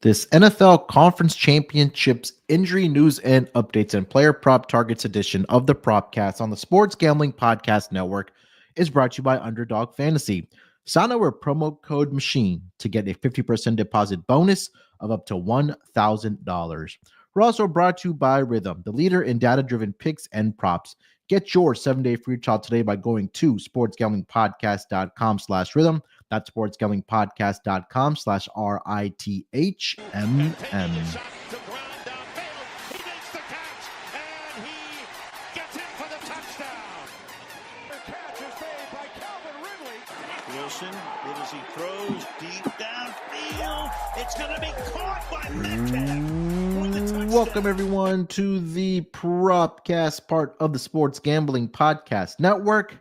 This NFL Conference Championships injury news and updates and player prop targets edition of the Propcast on the Sports Gambling Podcast Network is brought to you by Underdog Fantasy. Sign up with promo code MACHINE to get a 50% deposit bonus of up to $1,000. We're also brought to you by Rhythm, the leader in data-driven picks and props. Get your 7-day free trial today by going to sportsgamblingpodcast.com/rhythm. That's sportsgamblingpodcast.com/RITHMM. Wilson, it as he throws deep downfield. It's going to be caught by Metcalf. Welcome, everyone, to the Propcast, part of the Sports Gambling Podcast Network.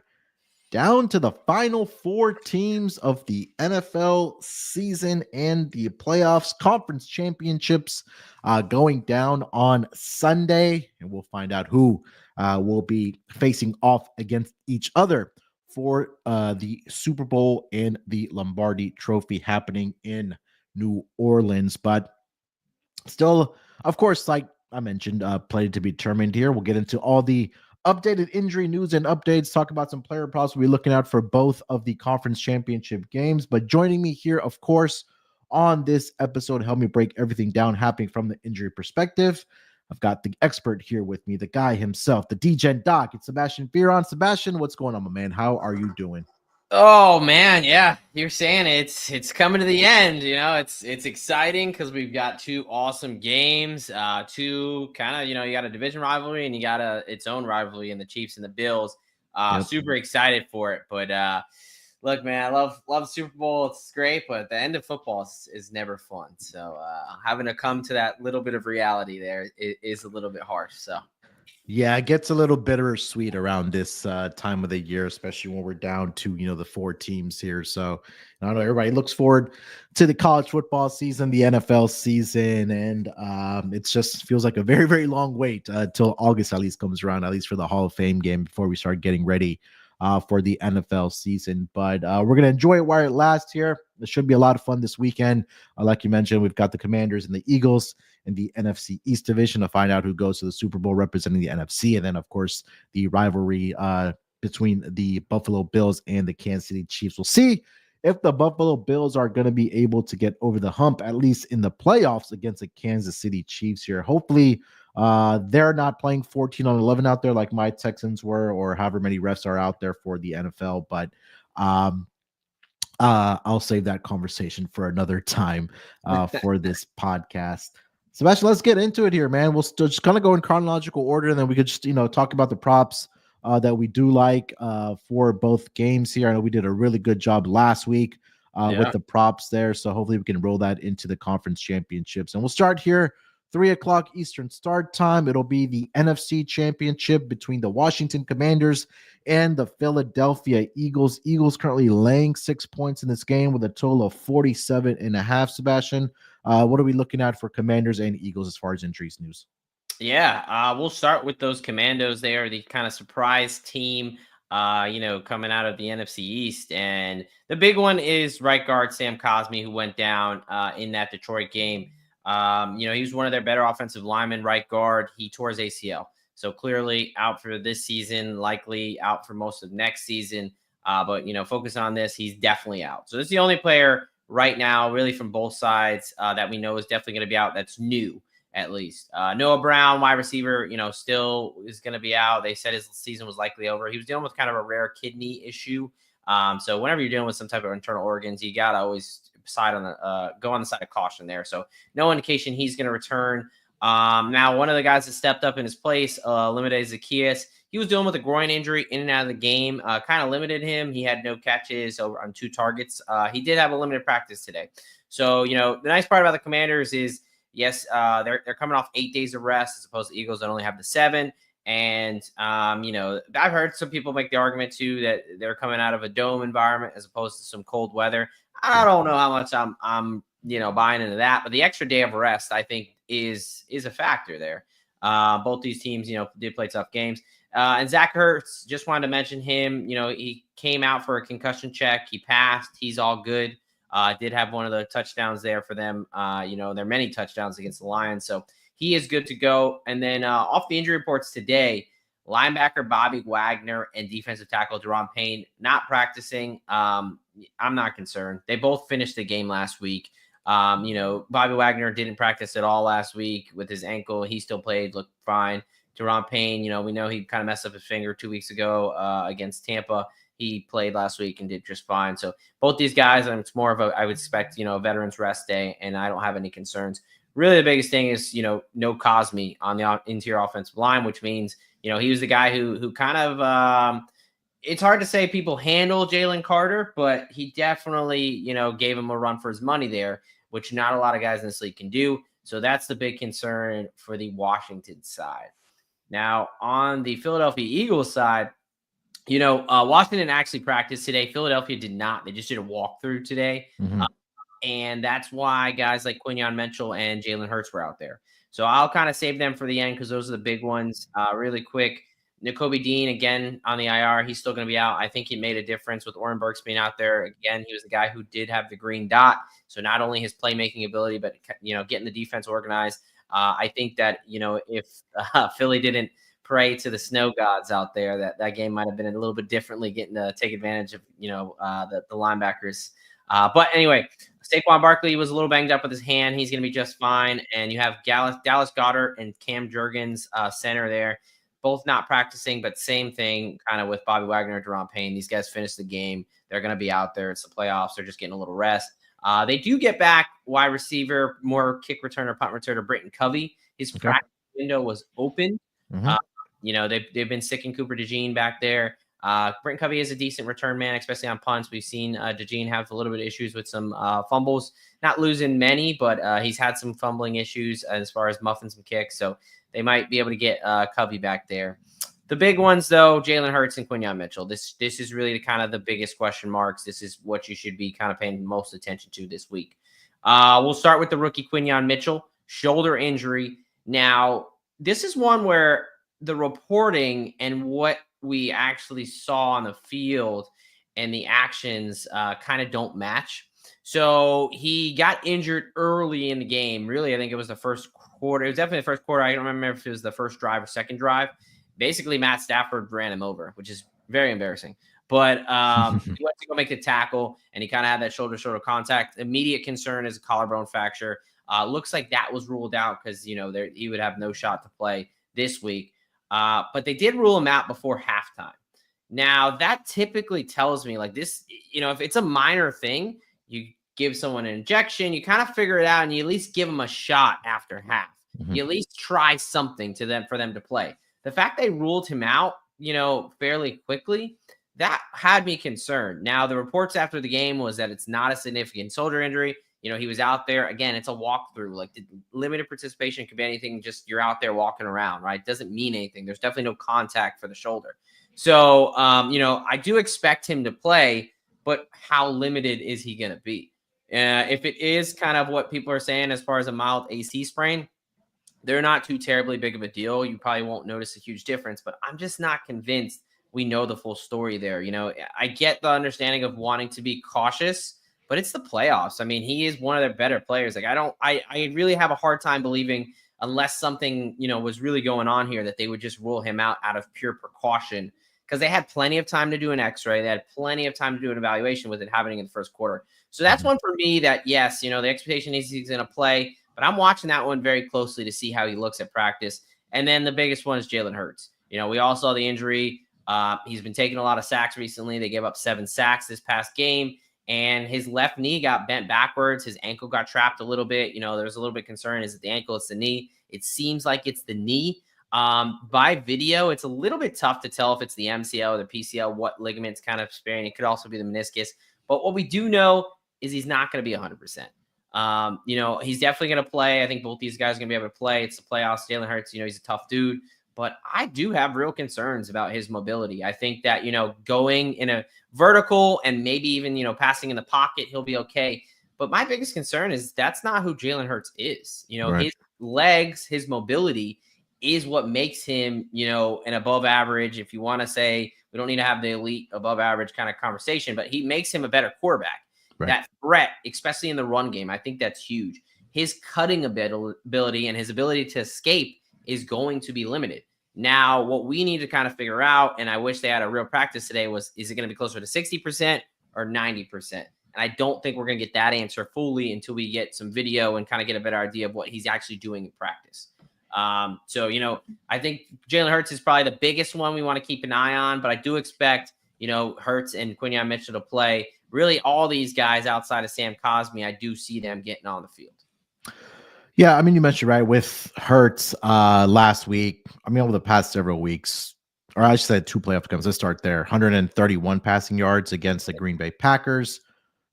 Down to the final four teams of the NFL season and the playoffs, conference championships going down on Sunday. And we'll find out who will be facing off against each other for the Super Bowl and the Lombardi Trophy happening in New Orleans. But still, of course, like I mentioned, play to be determined here. We'll get into all the updated injury news and updates, talk about some player props we'll be looking out for both of the conference championship games. But joining me here, of course, on this episode, help me break everything down happening from the injury perspective, I've got the expert here with me, the guy himself, the DGen Doc. It's Sebastian Fearon. Sebastian, what's going on, my man? How are you doing? Oh man, yeah, you're saying it's coming to the end. You know, it's exciting because we've got two awesome games. Two kind of, you got a division rivalry and you got its own rivalry in the Chiefs and the Bills. Super excited for it. But look, man, I love Super Bowl. It's great, but the end of football is never fun. So having to come to that little bit of reality there is a little bit harsh. So. Yeah, it gets a little bittersweet around this time of the year, especially when we're down to, the four teams here. So I don't know, everybody looks forward to the college football season, the NFL season, and it just feels like a very, very long wait till August at least comes around, at least for the Hall of Fame game before we start getting ready for the NFL season. But we're going to enjoy it while it lasts here. It should be a lot of fun this weekend. Like you mentioned, we've got the Commanders and the Eagles in the NFC East division to find out who goes to the Super Bowl representing the NFC. And then, of course, the rivalry between the Buffalo Bills and the Kansas City Chiefs. We'll see if the Buffalo Bills are going to be able to get over the hump, at least in the playoffs against the Kansas City Chiefs here. Hopefully, they're not playing 14-11 out there like my Texans were, or however many refs are out there for the NFL. But I'll save that conversation for another time for this podcast. Sebastian, let's get into it here, man. We'll just kind of go in chronological order, and then we could just, talk about the props that we do like for both games here. I know we did a really good job last week with the props there, so hopefully we can roll that into the conference championships. And we'll start here, 3:00 Eastern start time. It'll be the NFC Championship between the Washington Commanders and the Philadelphia Eagles. Eagles currently laying 6 points in this game with a total of 47.5. Sebastian, what are we looking at for Commanders and Eagles as far as injuries news? Yeah, we'll start with those Commandos. They are the kind of surprise team, coming out of the NFC East. And the big one is right guard Sam Cosmi, who went down in that Detroit game. He was one of their better offensive linemen, right guard. He tore his ACL. So clearly out for this season, likely out for most of next season. But focus on this. He's definitely out. So this is the only player right now, really from both sides, that we know is definitely going to be out. That's new, at least. Noah Brown, wide receiver, still is going to be out. They said his season was likely over. He was dealing with kind of a rare kidney issue. So whenever you're dealing with some type of internal organs, you got to always go on the side of caution there. So no indication he's going to return. Now, one of the guys that stepped up in his place, Limite Zacchaeus, he was dealing with a groin injury in and out of the game, kind of limited him. He had no catches on 2 targets. He did have a limited practice today. So, the nice part about the Commanders is, yes, they're coming off 8 days of rest as opposed to Eagles that only have the 7. And, I've heard some people make the argument, too, that they're coming out of a dome environment as opposed to some cold weather. I don't know how much I'm buying into that. But the extra day of rest, I think, is a factor there. Both these teams, did play tough games. And Zach Ertz, just wanted to mention him. He came out for a concussion check. He passed. He's all good. Did have one of the touchdowns there for them. There are many touchdowns against the Lions. So he is good to go. And then off the injury reports today, linebacker Bobby Wagner and defensive tackle Deron Payne not practicing. I'm not concerned. They both finished the game last week. Bobby Wagner didn't practice at all last week with his ankle. He still played, looked fine. Deron Payne, we know he kind of messed up his finger 2 weeks ago against Tampa. He played last week and did just fine. So both these guys, and it's more of I would expect, a veteran's rest day, and I don't have any concerns. Really, the biggest thing is, no Cosme on the interior offensive line, which means, he was the guy who kind of, it's hard to say people handle Jalen Carter, but he definitely, gave him a run for his money there, which not a lot of guys in this league can do. So that's the big concern for the Washington side. Now, on the Philadelphia Eagles side, Washington actually practiced today. Philadelphia did not. They just did a walkthrough today. Mm-hmm. And that's why guys like Quinyon Mitchell and Jalen Hurts were out there. So I'll kind of save them for the end because those are the big ones. Really quick, Nakobe Dean, again, on the IR. He's still going to be out. I think he made a difference with Oren Burks being out there. Again, he was the guy who did have the green dot. So not only his playmaking ability, but, getting the defense organized. I think that, if Philly didn't pray to the snow gods out there, that game might have been a little bit differently, getting to take advantage of, the linebackers. But anyway, Saquon Barkley was a little banged up with his hand. He's going to be just fine. And you have Dallas Goedert and Cam Jurgens, center there, both not practicing, but same thing kind of with Bobby Wagner and Deron Payne. These guys finished the game. They're going to be out there. It's the playoffs. They're just getting a little rest. They do get back wide receiver, more kick returner, punt returner, Britton Covey. His practice window was open. Mm-hmm. They've been sticking Cooper DeJean back there. Britton Covey is a decent return man, especially on punts. We've seen DeJean have a little bit of issues with some fumbles, not losing many, but he's had some fumbling issues as far as muffing some kicks. So they might be able to get Covey back there. The big ones, though, Jalen Hurts and Quinyon Mitchell. This is really kind of the biggest question marks. This is what you should be kind of paying most attention to this week. We'll start with the rookie Quinyon Mitchell, shoulder injury. Now, this is one where the reporting and what we actually saw on the field and the actions kind of don't match. So he got injured early in the game. Really, I think it was the first quarter. It was definitely the first quarter. I don't remember if it was the first drive or second drive. Basically, Matt Stafford ran him over, which is very embarrassing. But he went to go make the tackle, and he kind of had that shoulder-to-shoulder contact. Immediate concern is a collarbone fracture. Looks like that was ruled out because, he would have no shot to play this week. But they did rule him out before halftime. Now, that typically tells me, like this, if it's a minor thing, you give someone an injection, you kind of figure it out, and you at least give them a shot after half. Mm-hmm. You at least try something for them to play. The fact they ruled him out, fairly quickly, that had me concerned. Now, the reports after the game was that it's not a significant shoulder injury. He was out there. Again, it's a walkthrough. Like, the limited participation could be anything. Just you're out there walking around, right? It doesn't mean anything. There's definitely no contact for the shoulder. So, I do expect him to play, but how limited is he going to be? If it is kind of what people are saying as far as a mild AC sprain, they're not too terribly big of a deal. You probably won't notice a huge difference, but I'm just not convinced we know the full story there. I get the understanding of wanting to be cautious, but it's the playoffs. I mean, he is one of their better players. Like, I really have a hard time believing, unless something, was really going on here, that they would just rule him out of pure precaution, because they had plenty of time to do an x-ray. They had plenty of time to do an evaluation with it happening in the first quarter. So that's one for me that, yes, the expectation is he's going to play, but I'm watching that one very closely to see how he looks at practice. And then the biggest one is Jalen Hurts. We all saw the injury. He's been taking a lot of sacks recently. They gave up 7 sacks this past game, and his left knee got bent backwards. His ankle got trapped a little bit. There was a little bit concern. Is it the ankle? It's the knee. It seems like it's the knee. By video, it's a little bit tough to tell if it's the MCL or the PCL, what ligaments kind of sparing. It could also be the meniscus. But what we do know is he's not going to be 100%. He's definitely going to play. I think both these guys are going to be able to play. It's the playoffs. Jalen Hurts, he's a tough dude, but I do have real concerns about his mobility. I think that, going in a vertical and maybe even, passing in the pocket, he'll be okay. But my biggest concern is that's not who Jalen Hurts is. Right. His legs, his mobility is what makes him, an above average. If you want to say, we don't need to have the elite above average kind of conversation, but he makes him a better quarterback. that threat, especially in the run game. I think that's huge. His cutting ability and his ability to escape is going to be limited. Now, what we need to kind of figure out, and I wish they had a real practice today, was is it going to be closer to 60% or 90%? And I don't think we're going to get that answer fully until we get some video and kind of get a better idea of what he's actually doing in practice. So, I think Jalen Hurts is probably the biggest one we want to keep an eye on, but I do expect, Hurts and Quinyon Mitchell to play. Really, all these guys outside of Sam Cosmi, I do see them getting on the field. Yeah, I mean, you mentioned right with Hurts last week. I mean, over the past several weeks, or I should say 2 playoff games. Let's start there. 131 passing yards against the Green Bay Packers,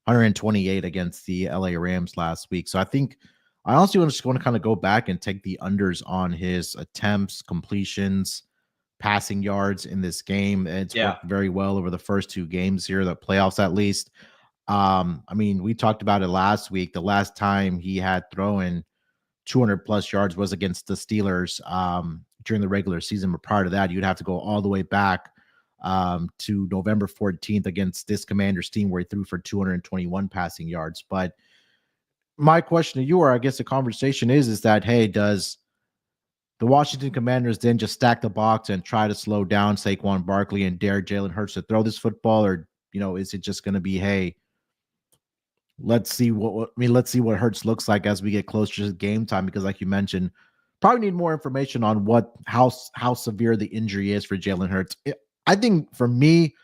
128 against the LA Rams last week. So I think I also just want to kind of go back and take the unders on his attempts, completions, passing yards in this game. It's worked very well over the first 2 games here, the playoffs at least. I mean, we talked about it last week. The last time he had thrown 200 plus yards was against the Steelers during the regular season. But prior to that, you'd have to go all the way back to November 14th against this Commanders team where he threw for 221 passing yards. But my question to you, or I guess the conversation is that, hey, does the Washington Commanders then just stack the box and try to slow down Saquon Barkley and dare Jalen Hurts to throw this football? Or, is it just going to be, hey, let's see what Hurts looks like as we get closer to game time, because like you mentioned, probably need more information on how severe the injury is for Jalen Hurts. I think for me,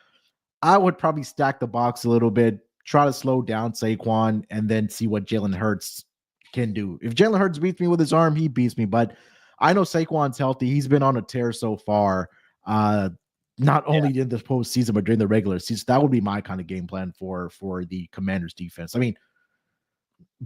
I would probably stack the box a little bit, try to slow down Saquon, and then see what Jalen Hurts can do. If Jalen Hurts beats me with his arm, he beats me. But I know Saquon's healthy. He's been on a tear so far, not only in the postseason, but during the regular season. That would be my kind of game plan for the Commanders defense. I mean,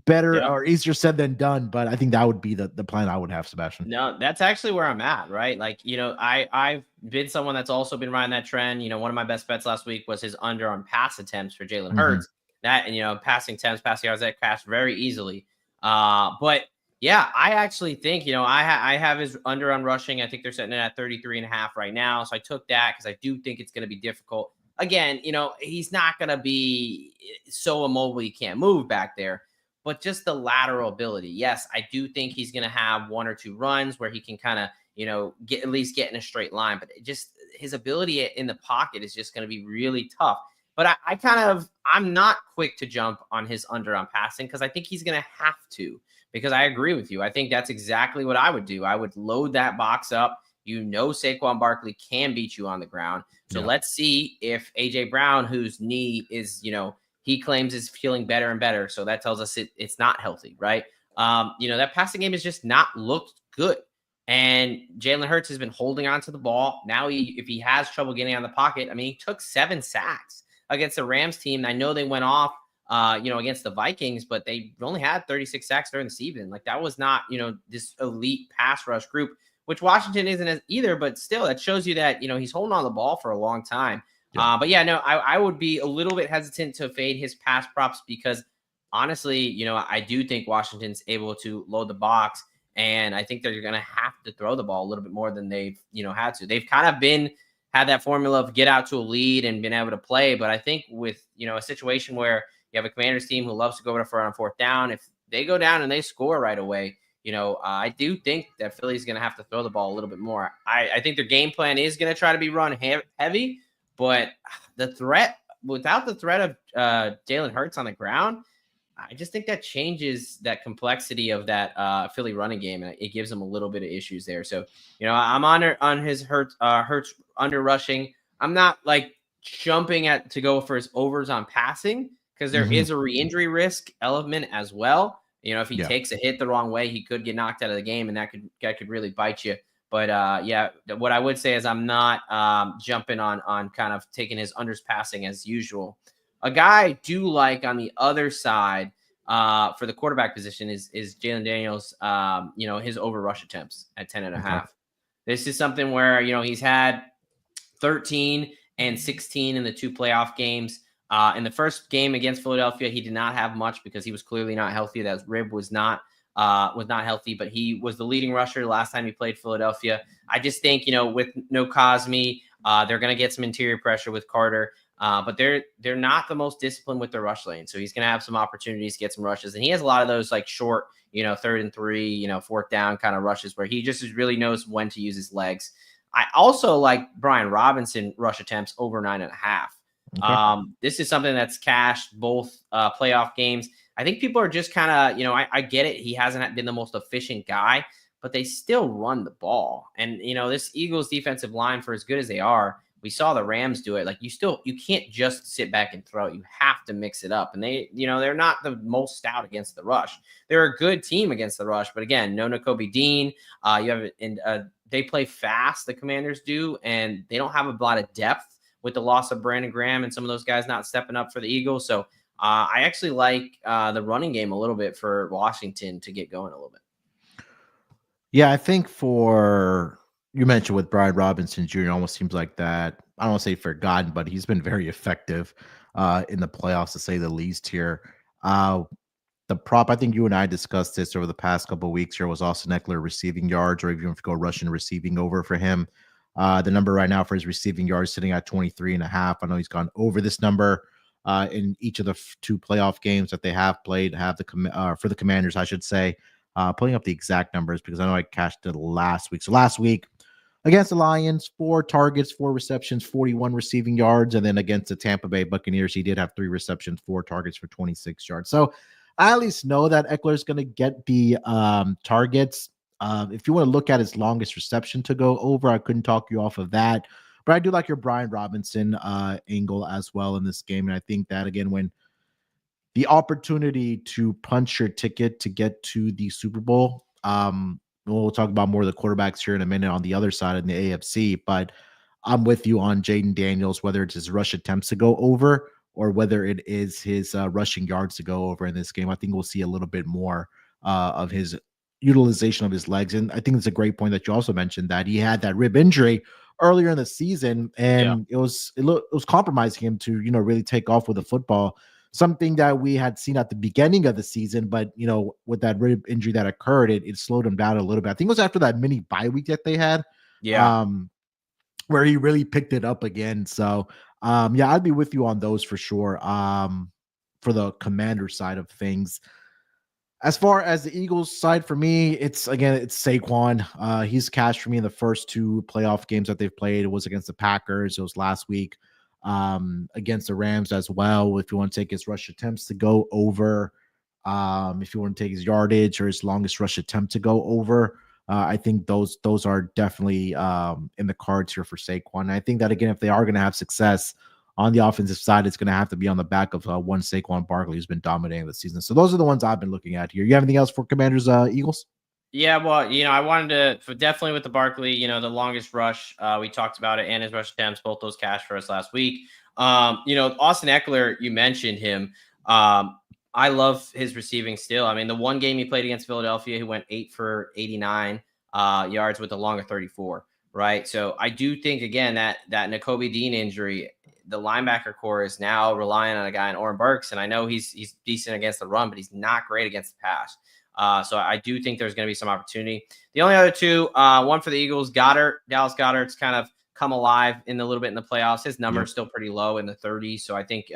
better or easier said than done, but I think that would be the plan I would have, Sebastian. No, that's actually where I'm at, right? Like, I've been someone that's also been riding that trend. One of my best bets last week was his under on pass attempts for Jalen Hurts. That, and, passing attempts, passing yards, that passed very easily. But yeah, I actually think, I have his under on rushing. I think they're setting it at 33.5 right now. So I took that because I do think it's going to be difficult. Again, he's not going to be so immobile he can't move back there, but just the lateral ability. Yes, I do think he's going to have 1 or 2 runs where he can kind of, get in a straight line, but just his ability in the pocket is just going to be really tough. But I'm not quick to jump on his under on passing because I think he's going to have to. Because I agree with you. I think that's exactly what I would do. I would load that box up. Saquon Barkley can beat you on the ground. So let's see if A.J. Brown, whose knee is, he claims is feeling better and better. So that tells us it's not healthy, right? That passing game has just not looked good. And Jalen Hurts has been holding on to the ball. Now, if he has trouble getting on the pocket, I mean, he took 7 sacks against the Rams team. I know they went off against the Vikings, but they only had 36 sacks during the season. Like that was not, this elite pass rush group, which Washington isn't as either, but still that shows you that, he's holding on the ball for a long time. But yeah, no, I would be a little bit hesitant to fade his pass props because honestly, I do think Washington's able to load the box and I think they're going to have to throw the ball a little bit more than they've, had to. They've kind of had that formula of get out to a lead and been able to play. But I think with, a situation where you have a Commanders team who loves to go for it on 4th down. If they go down and they score right away, I do think that Philly's going to have to throw the ball a little bit more. I think their game plan is going to try to be run heavy, but without the threat of Jalen Hurts on the ground, I just think that changes that complexity of that Philly running game, and it gives them a little bit of issues there. So, I'm on his Hurts under rushing. I'm not like jumping to go for his overs on passing, because there is a re-injury risk element as well. If he takes a hit the wrong way, he could get knocked out of the game, and that could really bite you. But what I would say is I'm not jumping on kind of taking his unders passing as usual. A guy I do like on the other side for the quarterback position is Jalen Daniels. His over rush attempts at 10.5. Okay. This is something where he's had 13 and 16 in the 2 playoff games. In the first game against Philadelphia, he did not have much because he was clearly not healthy. That rib was not healthy, but he was the leading rusher last time he played Philadelphia. I just think, with no Cosmi, they're going to get some interior pressure with Carter. But they're not the most disciplined with their rush lane. So he's going to have some opportunities to get some rushes. And he has a lot of those like short, 3rd and 3, 4th down kind of rushes where he just really knows when to use his legs. I also like Brian Robinson rush attempts over 9.5. Okay. This is something that's cashed both playoff games. I think people are just kind of, I get it. He hasn't been the most efficient guy, but they still run the ball. And, this Eagles defensive line, for as good as they are, we saw the Rams do it. Like you can't just sit back and throw. You have to mix it up. And they're not the most stout against the rush. They're a good team against the rush. But again, no Nakobe Dean. They play fast, the Commanders do, and they don't have a lot of depth with the loss of Brandon Graham and some of those guys not stepping up for the Eagles. So I actually like the running game a little bit for Washington to get going a little bit. Yeah, I think you mentioned with Brian Robinson Jr. almost seems like that. I don't want to say forgotten, but he's been very effective in the playoffs, to say the least here. The prop, I think you and I discussed this over the past couple of weeks here, was Austin Eckler receiving yards, or if you want to go rushing receiving over for him. The number right now for his receiving yards sitting at 23.5. I know he's gone over this number in each of the 2 playoff games that they have played, for the Commanders, I should say. Pulling up the exact numbers because I know I cashed it last week. So last week against the Lions, 4 targets, 4 receptions, 41 receiving yards. And then against the Tampa Bay Buccaneers, he did have 3 receptions, 4 targets for 26 yards. So I at least know that Eckler is going to get the targets. If you want to look at his longest reception to go over, I couldn't talk you off of that. But I do like your Brian Robinson angle as well in this game. And I think that, again, when the opportunity to punch your ticket to get to the Super Bowl, we'll talk about more of the quarterbacks here in a minute on the other side in the AFC, but I'm with you on Jaden Daniels, whether it's his rush attempts to go over or whether it is his rushing yards to go over in this game. I think we'll see a little bit more of his utilization of his legs. And I think it's a great point that you also mentioned that he had that rib injury earlier in the season, and it was compromising him to, really take off with the football. Something that we had seen at the beginning of the season, but with that rib injury that occurred, it slowed him down a little bit. I think it was after that mini bye week that they had, where he really picked it up again. So, I'd be with you on those for sure. For the Commander side of things, as far as the Eagles side, for me, it's Saquon. He's cashed for me in the first 2 playoff games that they've played. It was against the Packers. It was last week. Against the Rams as well. If you want to take his rush attempts to go over, if you want to take his yardage or his longest rush attempt to go over, I think those are definitely in the cards here for Saquon. And I think that, again, if they are going to have success on the offensive side, it's going to have to be on the back of one Saquon Barkley who's been dominating the season. So those are the ones I've been looking at here. You have anything else for Commanders Eagles? Yeah, well, I wanted to definitely with the Barkley, the longest rush, we talked about it, and his rush attempts, both those cashed for us last week. Austin Eckler, you mentioned him. I love his receiving still. I mean, the one game he played against Philadelphia, he went 8 for 89 yards with a long of 34, right? So I do think, again, that Nakobe Dean injury, the linebacker core is now relying on a guy in Oren Burks, and I know he's decent against the run, but he's not great against the pass. So I do think there's going to be some opportunity. The only other 2, one for the Eagles, Dallas Goedert's kind of come alive in a little bit in the playoffs. His number is still pretty low in the 30s. So I think,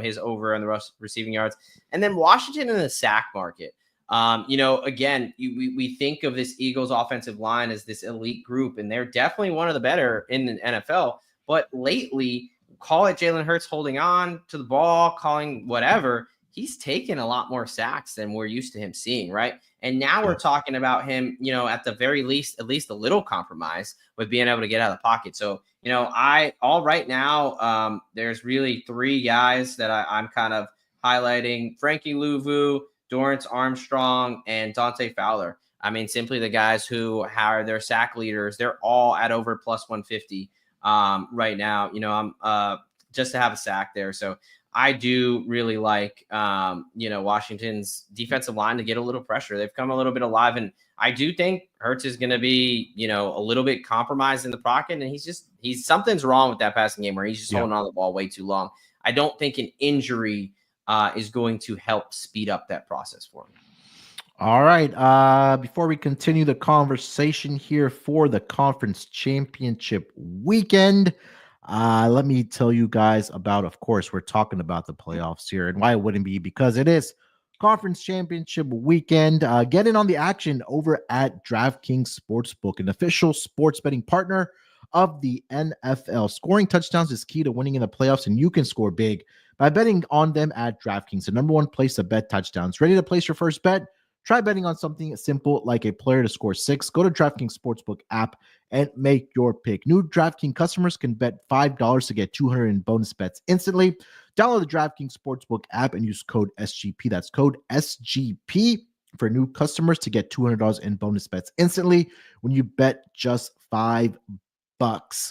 his over on the receiving yards. And then Washington in the sack market. Again, we think of this Eagles offensive line as this elite group, and they're definitely one of the better in the NFL. But lately, call it Jalen Hurts holding on to the ball, calling whatever, he's taken a lot more sacks than we're used to him seeing, right? And now we're talking about him, at the very least, at least a little compromise with being able to get out of the pocket. So, right now, there's really 3 guys that I'm kind of highlighting: Frankie Louvu, Dorrance Armstrong, and Dante Fowler. I mean, simply the guys who are their sack leaders. They're all at over plus 150 right now. I'm just to have a sack there. So I do really like, Washington's defensive line to get a little pressure. They've come a little bit alive, and I do think Hurts is going to be, a little bit compromised in the pocket, and something's wrong with that passing game where he's just holding on to the ball way too long. I don't think an injury is going to help speed up that process for him. All right. Before we continue the conversation here for the conference championship weekend, Let me tell you guys about, of course, we're talking about the playoffs here, and why it wouldn't be, because it is conference championship weekend. Get in on the action over at DraftKings Sportsbook, an official sports betting partner of the NFL. Scoring touchdowns is key to winning in the playoffs, and you can score big by betting on them at DraftKings, the number one place to bet touchdowns. Ready to place your first bet? Try betting on something simple like a player to score 6. Go to DraftKings Sportsbook app and make your pick. New DraftKings customers can bet $5 to get $200 in bonus bets instantly. Download the DraftKings Sportsbook app and use code SGP. That's code SGP for new customers to get $200 in bonus bets instantly when you bet just $5.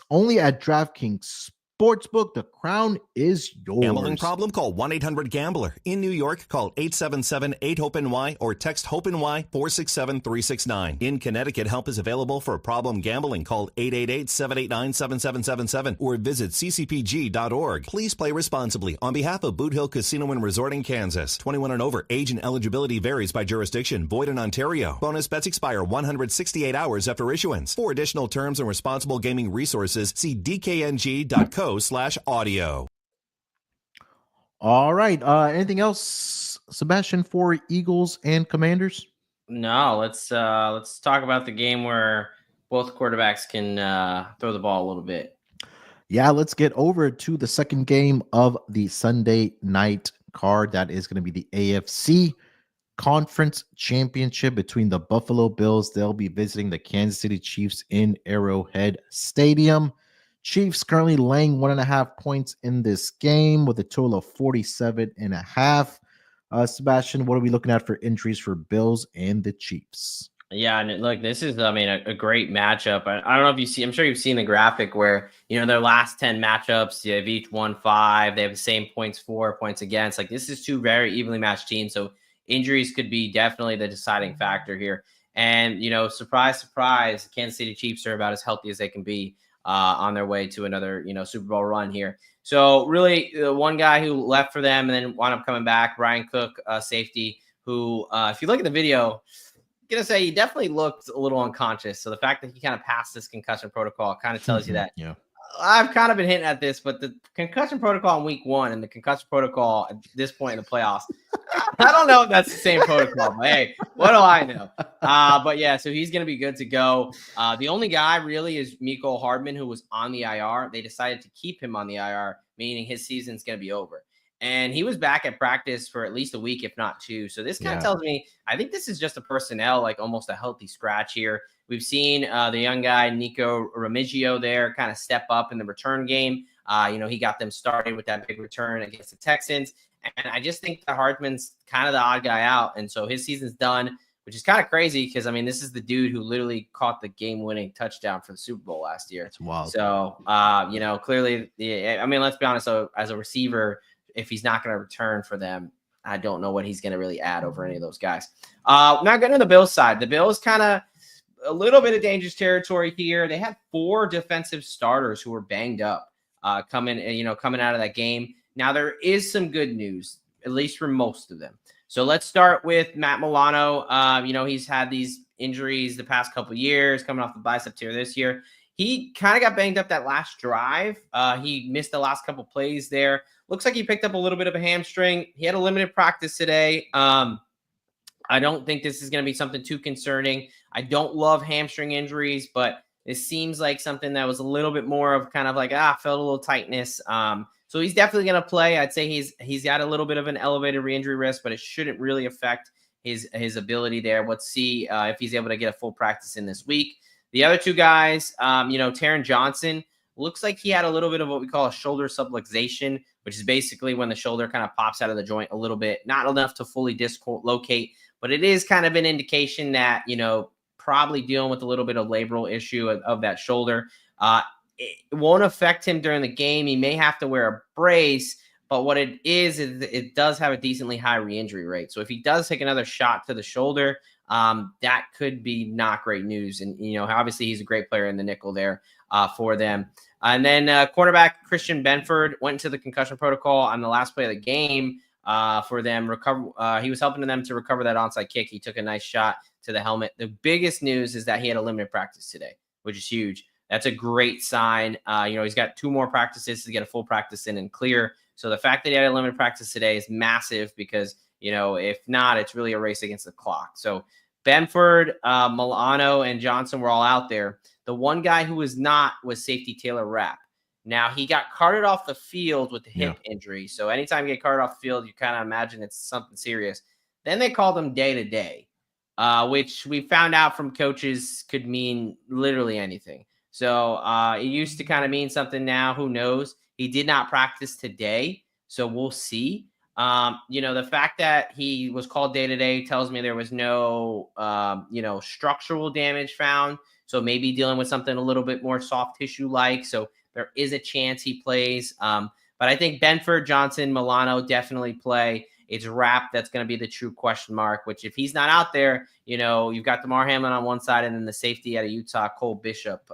Only at DraftKings Sportsbook. The crown is yours. Gambling problem? Call 1-800-GAMBLER. In New York, call 877-8-HOPENY or text HOPENY 467-369. In Connecticut, help is available for problem gambling. Call 888-789-7777 or visit ccpg.org. Please play responsibly. On behalf of Boot Hill Casino and Resort in Kansas, 21 and over. Age and eligibility varies by jurisdiction. Void in Ontario. Bonus bets expire 168 hours after issuance. For additional terms and responsible gaming resources, see dkng.co/audio. All right. Anything else, Sebastian, for Eagles and Commanders? No, let's talk about the game where both quarterbacks can throw the ball a little bit. Yeah, let's get over to the second game of the Sunday night card. That is going to be the AFC Conference Championship between the Buffalo Bills. They'll be visiting the Kansas City Chiefs in Arrowhead Stadium. Chiefs currently laying 1.5 points in this game with a total of 47.5. Sebastian, what are we looking at for injuries for Bills and the Chiefs? Yeah, and look, this is, a great matchup. I don't know if you see, I'm sure you've seen the graphic where, their last 10 matchups, they've each won 5. They have the same points for, points against. Like, this is two very evenly matched teams. So injuries could be definitely the deciding factor here. And, surprise, surprise, Kansas City Chiefs are about as healthy as they can be on their way to another, Super Bowl run here. So really, the one guy who left for them and then wound up coming back, Ryan Cook, safety, who, if you look at the video, I'm going to say he definitely looked a little unconscious. So the fact that he kind of passed this concussion protocol kind of tells you that. Yeah. I've kind of been hinting at this, but the concussion protocol in week 1 and the concussion protocol at this point in the playoffs, I don't know if that's the same protocol, but hey, what do I know? But yeah, so he's going to be good to go. The only guy really is Mecole Hardman, who was on the IR. They decided to keep him on the IR, meaning his season's going to be over. And he was back at practice for at least a week, if not 2. So this kind of tells me, I think this is just a personnel, like almost a healthy scratch here. We've seen the young guy, Nico Remigio, there kind of step up in the return game. He got them started with that big return against the Texans. And I just think that Hardman's kind of the odd guy out. And so his season's done, which is kind of crazy because, this is the dude who literally caught the game-winning touchdown for the Super Bowl last year. It's wild. So, clearly, let's be honest. So as a receiver, if he's not going to return for them, I don't know what he's going to really add over any of those guys. Now getting to the Bills side, the Bills kind of a little bit of dangerous territory here. They had 4 defensive starters who were banged up coming out of that game. Now there is some good news, at least for most of them. So let's start with Matt Milano. He's had these injuries the past couple of years, coming off the bicep tear this year. He kind of got banged up that last drive. He missed the last couple plays there. Looks like he picked up a little bit of a hamstring. He had a limited practice today. I don't think this is going to be something too concerning. I don't love hamstring injuries, but it seems like something that was a little bit more of kind of like, felt a little tightness. So he's definitely going to play. I'd say he's got a little bit of an elevated re-injury risk, but it shouldn't really affect his ability there. Let's see if he's able to get a full practice in this week. The other 2 guys, Taron Johnson, looks like he had a little bit of what we call a shoulder subluxation, which is basically when the shoulder kind of pops out of the joint a little bit, not enough to fully dislocate, but it is kind of an indication that, probably dealing with a little bit of labral issue of that shoulder. It won't affect him during the game. He may have to wear a brace, but what it is it does have a decently high re-injury rate. So if he does take another shot to the shoulder, that could be not great news. And, obviously he's a great player in the nickel there for them. And then cornerback Christian Benford went into the concussion protocol on the last play of the game for them. He was helping them to recover that onside kick. He took a nice shot to the helmet. The biggest news is that he had a limited practice today, which is huge. that's a great sign. He's got 2 more practices to get a full practice in and clear. So the fact that he had a limited practice today is massive because, if not, it's really a race against the clock. So Benford, Milano, and Johnson were all out there. The one guy who was not was safety Taylor Rapp. Now, he got carted off the field with a hip injury. So anytime you get carted off the field, you kind of imagine it's something serious. Then they called him day-to-day, which we found out from coaches could mean literally anything. So it used to kind of mean something now. Who knows? He did not practice today, so we'll see. The fact that he was called day-to-day tells me there was no, structural damage found. So maybe dealing with something a little bit more soft tissue-like. So there is a chance he plays. But I think Benford, Johnson, Milano definitely play. It's Rapp that's going to be the true question mark, which if he's not out there, you've got DeMar Hamlin on one side and then the safety out of Utah, Cole Bishop,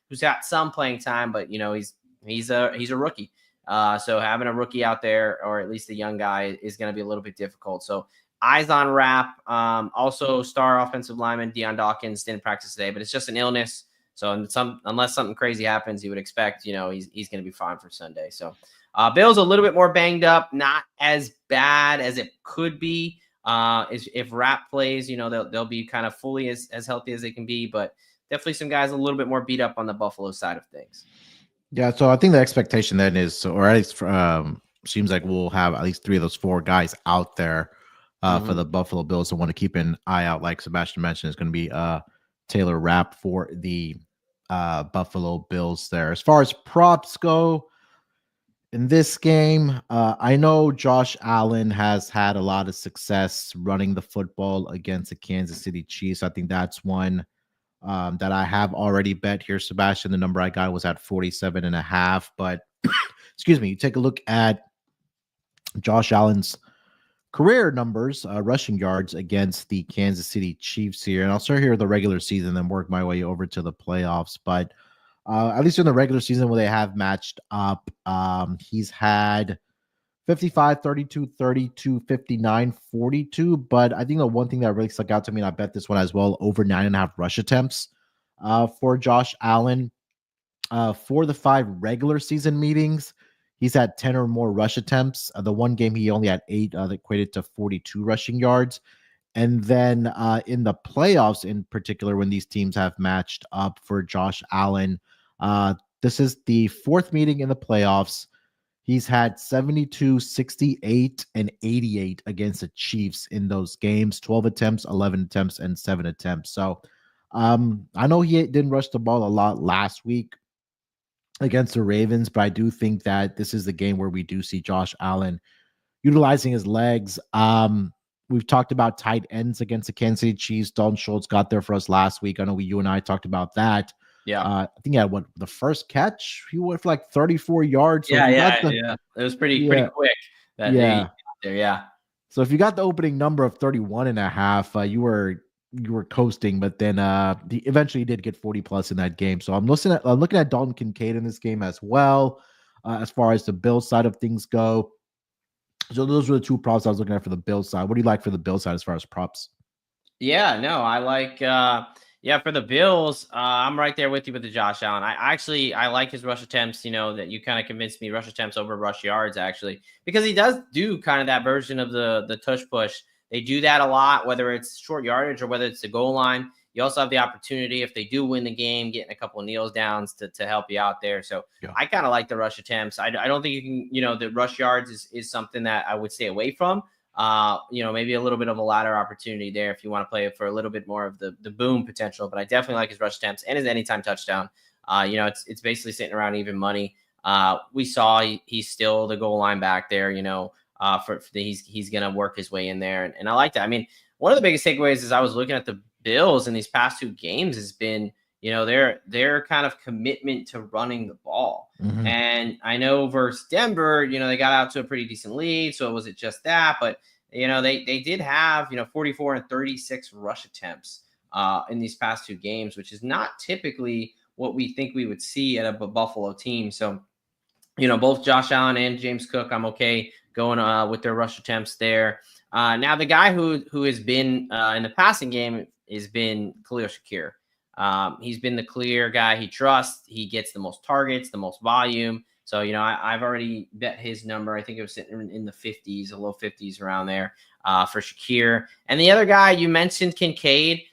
who's got some playing time, but, he's a rookie. So having a rookie out there, or at least a young guy, is going to be a little bit difficult. So eyes on Rapp. Also, star offensive lineman Deion Dawkins didn't practice today, but it's just an illness. So unless something crazy happens, you would expect, he's going to be fine for Sunday. So Bill's a little bit more banged up, not as bad as it could be. If Rapp plays, they'll be kind of fully as healthy as they can be, but definitely some guys a little bit more beat up on the Buffalo side of things. Yeah, so I think the expectation then is, or at least seems like we'll have at least 3 of those 4 guys out there for the Buffalo Bills. So want to keep an eye out, like Sebastian mentioned, is going to be Taylor Rapp for the Buffalo Bills there. As far as props go in this game, I know Josh Allen has had a lot of success running the football against the Kansas City Chiefs. I think that's one that I have already bet here, Sebastian. The number I got was at 47.5. But excuse me, you take a look at Josh Allen's career numbers, rushing yards against the Kansas City Chiefs here. And I'll start here with the regular season and work my way over to the playoffs. But at least in the regular season where they have matched up, he's had 55, 32, 32, 59, 42. But I think the one thing that really stuck out to me, and I bet this one as well, over 9.5 rush attempts for Josh Allen. For the 5 regular season meetings, he's had 10 or more rush attempts. The one game he only had 8, that equated to 42 rushing yards. And then in the playoffs in particular, when these teams have matched up for Josh Allen, this is the 4th meeting in the playoffs. He's had 72, 68, and 88 against the Chiefs in those games, 12 attempts, 11 attempts, and 7 attempts. So I know he didn't rush the ball a lot last week against the Ravens, but I do think that this is the game where we do see Josh Allen utilizing his legs. We've talked about tight ends against the Kansas City Chiefs. Dalton Schultz got there for us last week. I know you and I talked about that. Yeah. I think he had the first catch, he went for like 34 yards. So yeah. It was pretty quick. Yeah. So if you got the opening number of 31.5, you were coasting, but then he eventually did get 40 plus in that game. So I'm looking at Dalton Kincaid in this game as well, as far as the Bills side of things go. So those were the 2 props I was looking at for the Bills side. What do you like for the Bills side as far as props? Yeah, no, I like for the Bills, I'm right there with you with the Josh Allen. I like his rush attempts, that you kind of convinced me, rush attempts over rush yards, actually, because he does do kind of that version of the tush push. They do that a lot, whether it's short yardage or whether it's the goal line. You also have the opportunity, if they do win the game, getting a couple of kneels downs to help you out there. So yeah. I kind of like the rush attempts. I don't think you can, the rush yards is something that I would stay away from. Maybe a little bit of a ladder opportunity there if you want to play it for a little bit more of the boom potential. But I definitely like his rush attempts and his anytime touchdown. It's basically sitting around even money. We saw he's still the goal line back there. He's gonna work his way in there, and I like that. I mean, one of the biggest takeaways is I was looking at the Bills in these past 2 games has been, their kind of commitment to running the ball. Mm-hmm. And I know versus Denver, they got out to a pretty decent lead. So was it just that? But, they did have, 44 and 36 rush attempts in these past 2 games, which is not typically what we think we would see at a Buffalo team. So, both Josh Allen and James Cook, I'm okay going with their rush attempts there. Now, the guy who has been in the passing game has been Khalil Shakir. He's been the clear guy he trusts. He gets the most targets, the most volume. So, I've already bet his number. I think it was sitting in the 50s, the low 50s around there for Shakir. And the other guy you mentioned, Kincaid.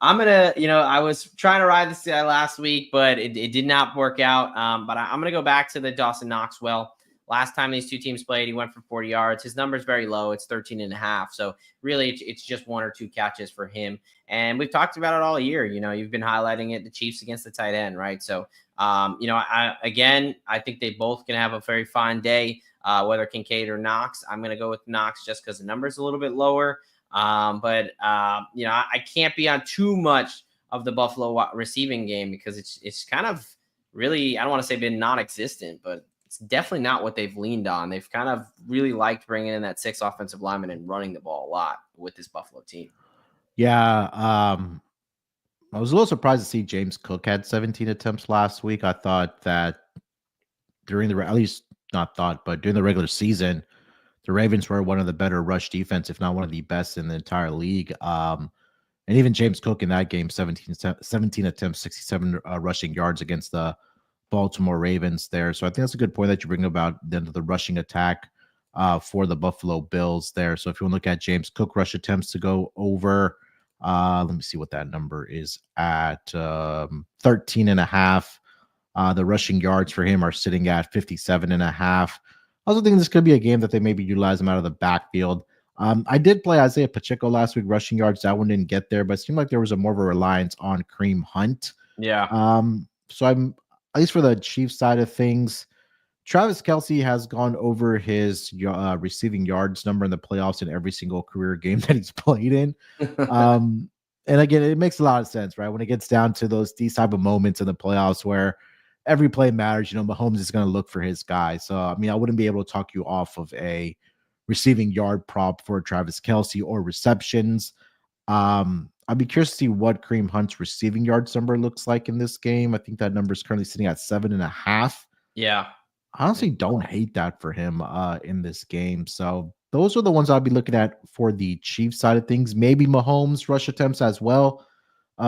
I'm going to, I was trying to ride this guy last week, but it did not work out. But I'm going to go back to the Dawson Knoxwell. Last time these two teams played, he went for 40 yards. His number is very low. It's 13.5. So really, it's just 1 or 2 catches for him. And we've talked about it all year. You've been highlighting it, the Chiefs against the tight end, right? So, I think they both can have a very fine day, whether Kincaid or Knox. I'm going to go with Knox just because the number is a little bit lower. I can't be on too much of the Buffalo receiving game because it's kind of really, I don't want to say been non-existent, but it's definitely not what they've leaned on. They've kind of really liked bringing in that 6 offensive linemen and running the ball a lot with this Buffalo team. Yeah. I was a little surprised to see James Cook had 17 attempts last week. I thought that during the regular season, the Ravens were one of the better rush defense, if not one of the best in the entire league. And even James Cook in that game, 17 attempts, 67 rushing yards against the Baltimore Ravens there. So I think that's a good point that you bring about the rushing attack for the Buffalo Bills there. So if you want to look at James Cook rush attempts to go over, let me see what that number is at 13.5. The rushing yards for him are sitting at 57.5. I also think this could be a game that they maybe utilize him out of the backfield. I did play Isaiah Pacheco last week, rushing yards. That one didn't get there, but it seemed like there was more of a reliance on Kareem Hunt. Yeah. So I'm, at least for the Chiefs side of things, Travis Kelce has gone over his receiving yards number in the playoffs in every single career game that he's played in. And again, it makes a lot of sense, right? When it gets down to these type of moments in the playoffs where every play matters, Mahomes is going to look for his guy. So, I wouldn't be able to talk you off of a receiving yard prop for Travis Kelce or receptions. I'd be curious to see what Kareem Hunt's receiving yards number looks like in this game. I think that number is currently sitting at 7.5. Yeah. I honestly don't hate that for him in this game. So those are the ones I'll be looking at for the Chiefs side of things. Maybe Mahomes rush attempts as well,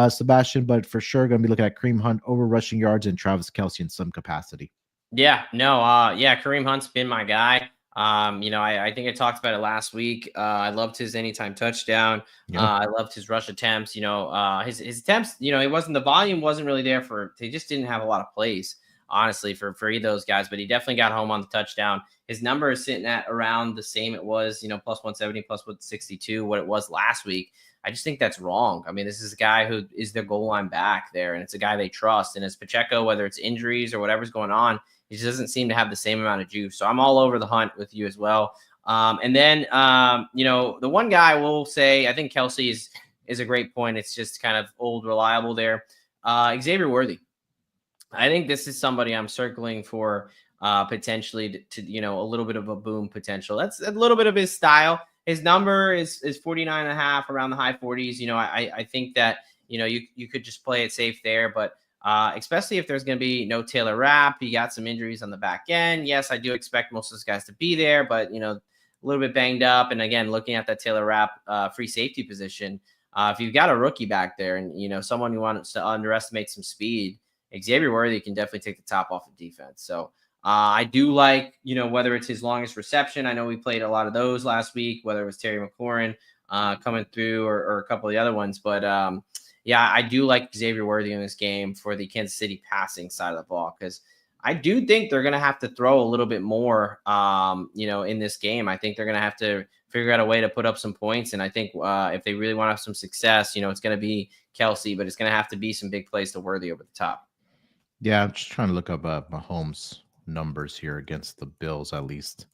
Sebastian, but for sure going to be looking at Kareem Hunt over rushing yards and Travis Kelce in some capacity. Yeah, no, Kareem Hunt's been my guy. I think I talked about it last week. I loved his anytime touchdown. Yeah. I loved his rush attempts. His attempts, the volume wasn't really there they just didn't have a lot of plays, honestly, for either of those guys, but he definitely got home on the touchdown. His number is sitting at around the same it was, plus 170, plus 162, what it was last week. I just think that's wrong. This is a guy who is their goal line back there, and it's a guy they trust. And as Pacheco, whether it's injuries or whatever's going on, he just doesn't seem to have the same amount of juice. So I'm all over the Hunt with you as well. And then, the one guy will say, I think Kelce is a great point. It's just kind of old, reliable there. Xavier Worthy. I think this is somebody I'm circling for potentially to a little bit of a boom potential. That's a little bit of his style. His number is 49.5, around the high 40s. I think that, you could just play it safe there, but especially if there's going to be no Taylor Rapp, he got some injuries on the back end. Yes, I do expect most of those guys to be there, but, a little bit banged up. And again, looking at that Taylor Rapp free safety position, if you've got a rookie back there and, someone who wants to underestimate some speed, Xavier Worthy can definitely take the top off of defense. So I do like, whether it's his longest reception. I know we played a lot of those last week, whether it was Terry McLaurin coming through or a couple of the other ones. But I do like Xavier Worthy in this game for the Kansas City passing side of the ball, because I do think they're going to have to throw a little bit more, in this game. I think they're going to have to figure out a way to put up some points. And I think if they really want to have some success, it's going to be Kelce, but it's going to have to be some big plays to Worthy over the top. Yeah, I'm just trying to look up Mahomes' numbers here against the Bills, at least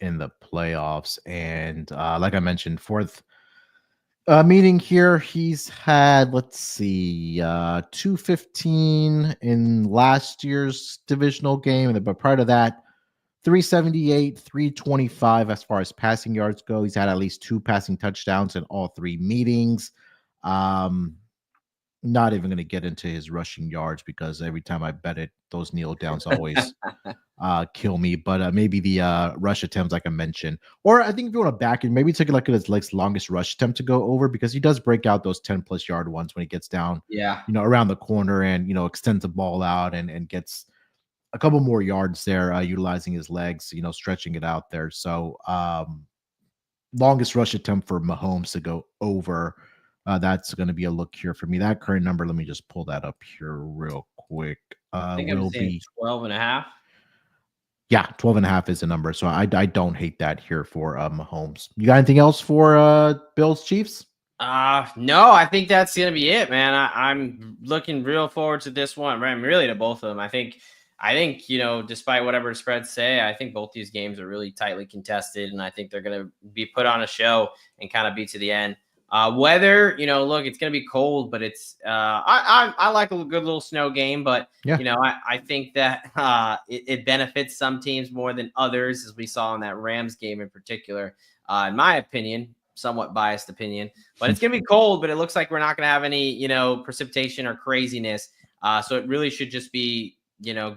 in the playoffs. And like I mentioned, fourth meeting here, he's had, 215 in last year's divisional game, but prior to that, 378, 325 as far as passing yards go. He's had at least 2 passing touchdowns in all 3 meetings. Not even going to get into his rushing yards because every time I bet it, those kneel downs always kill me. But maybe the rush attempts, like I mentioned, or I think if you want to back it, maybe take a look at his like longest rush attempt to go over, because he does break out those 10+ yard ones when he gets down, Yeah. around the corner and extends the ball out and gets a couple more yards there, utilizing his legs, stretching it out there. So longest rush attempt for Mahomes to go over. That's going to be a look here for me. That current number, let me just pull that up here real quick. I think I'm Will saying be 12.5. Yeah, 12.5 is the number. So I don't hate that here for Mahomes. You got anything else for Bills Chiefs? No, I think that's gonna be it, man. I'm looking real forward to this one, right? Really to both of them. I think, despite whatever spreads say, I think both these games are really tightly contested, and I think they're gonna be put on a show and kind of be to the end. Weather, look, it's gonna be cold, but it's I like a good little snow game, but Yeah. I think that it benefits some teams more than others, as we saw in that Rams game in particular. In my opinion, somewhat biased opinion, but it's gonna be cold, but it looks like we're not gonna have any, precipitation or craziness. So it really should just be,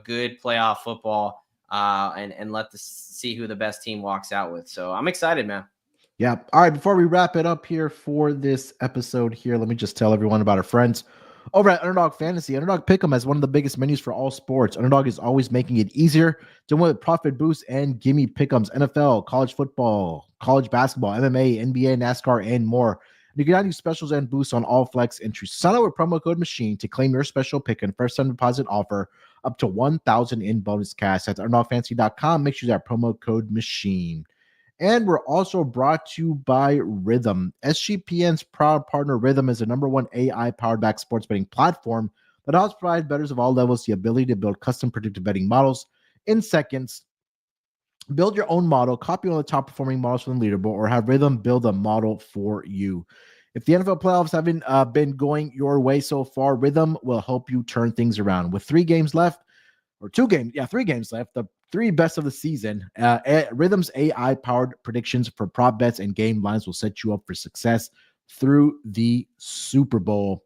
good playoff football, and let the see who the best team walks out with. So I'm excited, man. Yeah. All right. Before we wrap it up here for this episode here, let me just tell everyone about our friends over at Underdog Fantasy. Underdog Pick'em has one of the biggest menus for all sports. Underdog is always making it easier to win with profit boosts and gimme pick'ems, NFL, college football, college basketball, MMA, NBA, NASCAR, and more. You can add new specials and boosts on all flex entries. Sign up with promo code MACHINE to claim your special pick and first time deposit offer up to $1,000 in bonus cash. That's underdogfantasy.com. Make sure that promo code MACHINE. And we're also brought to you by Rhythm. SGPN's proud partner, Rhythm, is the #1 AI-powered back sports betting platform that helps provide bettors of all levels the ability to build custom predictive betting models in seconds. Build your own model, copy one of the top-performing models from the leaderboard, or have Rhythm build a model for you. If the NFL playoffs haven't been going your way so far, Rhythm will help you turn things around. With 3 games left, or 3 games left, the 3 best of the season. Rhythm's AI-powered predictions for prop bets and game lines will set you up for success through the Super Bowl.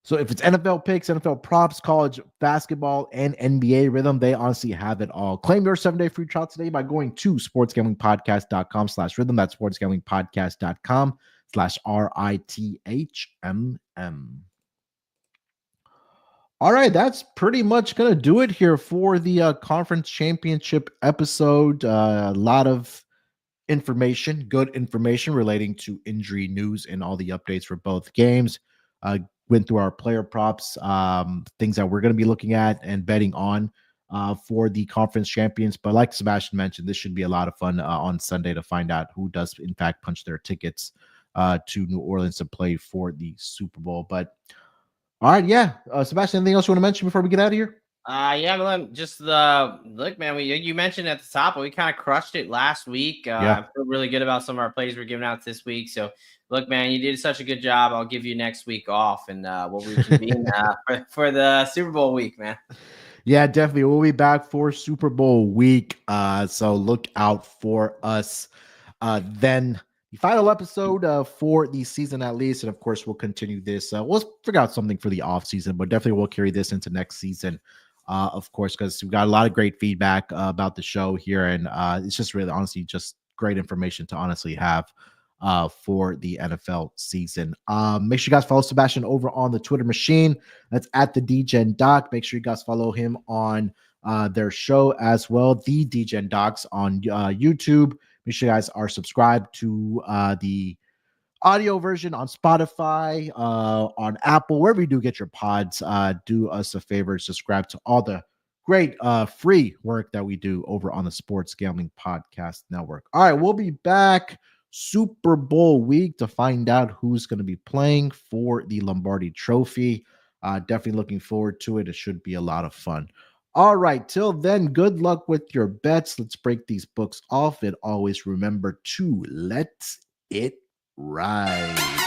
So if it's NFL picks, NFL props, college basketball, and NBA, Rhythm, they honestly have it all. Claim your 7-day free trial today by going to sportsgamblingpodcast.com/rhythm. That's sportsgamblingpodcast.com/RITHMM. All right, that's pretty much going to do it here for the conference championship episode. A lot of information, good information relating to injury news and all the updates for both games. Went through our player props, things that we're going to be looking at and betting on for the conference champions. But like Sebastian mentioned, this should be a lot of fun on Sunday to find out who does, in fact, punch their tickets to New Orleans to play for the Super Bowl. But all right, yeah. Sebastian, anything else you want to mention before we get out of here? Yeah, just look, man. You mentioned at the top, but we kind of crushed it last week. I feel really good about some of our plays we're giving out this week. So, look, man, you did such a good job. I'll give you next week off, and we'll reconvene for the Super Bowl week, man. Yeah, definitely. We'll be back for Super Bowl week. So look out for us then. The final episode for the season, at least. And of course, we'll continue this. We'll figure out something for the off season, but definitely we'll carry this into next season, of course, because we've got a lot of great feedback about the show here. And it's just really, honestly, just great information to honestly have for the NFL season. Make sure you guys follow Sebastian over on the Twitter machine. That's at the DGen Doc. Make sure you guys follow him on their show as well, the DGen Docs on YouTube. Make sure you guys are subscribed to the audio version on Spotify, on Apple, wherever you do get your pods. Do us a favor, subscribe to all the great free work that we do over on the Sports Gambling Podcast Network. All right, we'll be back Super Bowl week to find out who's going to be playing for the Lombardi Trophy. Definitely looking forward to it. It should be a lot of fun. All right, till then, good luck with your bets. Let's break these books off and always remember to let it ride.